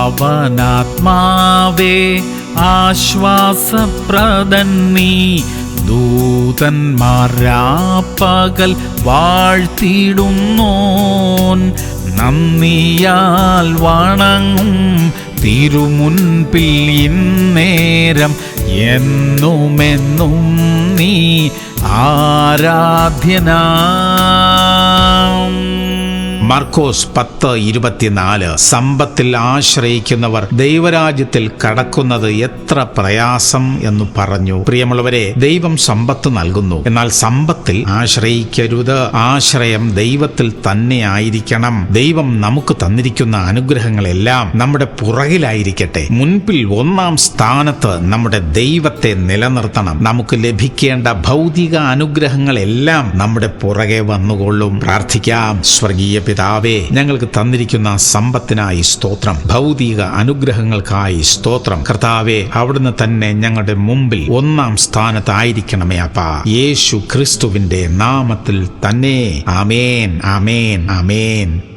പാവനാത്മാവേ ആശ്വാസപ്രദൻ നീ, ദൂതന്മാരാപ്പകൽ വാഴ്ത്തിടുന്നോൻ. നന്ദിയാൽ വണങ്ങും തിരുമുൻപിൽ ഇന്നേരം എന്നുമെന്നും നീ ആരാധ്യനാം. മർക്കോസ് 10:24. സമ്പത്തിൽ ആശ്രയിക്കുന്നവർ ദൈവരാജ്യത്തിൽ കടക്കുന്നത് എത്ര പ്രയാസം എന്ന് പറഞ്ഞു. പ്രിയമുള്ളവരെ, ദൈവം സമ്പത്ത് നൽകുന്നു, എന്നാൽ സമ്പത്തിൽ ആശ്രയിക്കരുത്. ആശ്രയം ദൈവത്തിൽ തന്നെ ആയിരിക്കണം. ദൈവം നമുക്ക് തന്നിരിക്കുന്ന അനുഗ്രഹങ്ങളെല്ലാം നമ്മുടെ പുറകിലായിരിക്കട്ടെ. മുൻപിൽ ഒന്നാം സ്ഥാനത്ത് നമ്മുടെ ദൈവത്തെ നിലനിർത്തണം. നമുക്ക് ലഭിക്കേണ്ട ഭൗതിക അനുഗ്രഹങ്ങളെല്ലാം നമ്മുടെ പുറകെ വന്നുകൊള്ളും. പ്രാർത്ഥിക്കാം. സ്വർഗീയ പിതാവേ, ഞങ്ങൾക്ക് തന്നിരിക്കുന്ന സമ്പത്തിനായി സ്തോത്രം, ഭൗതിക അനുഗ്രഹങ്ങൾക്കായി സ്തോത്രം. കർത്താവേ, അവിടുന്ന് തന്നെ ഞങ്ങളുടെ മുമ്പിൽ ഒന്നാം സ്ഥാനത്തായിരിക്കണമേ അപ്പാ. യേശു ക്രിസ്തുവിന്റെ നാമത്തിൽ തന്നെ. ആമേൻ, ആമേൻ, ആമേൻ.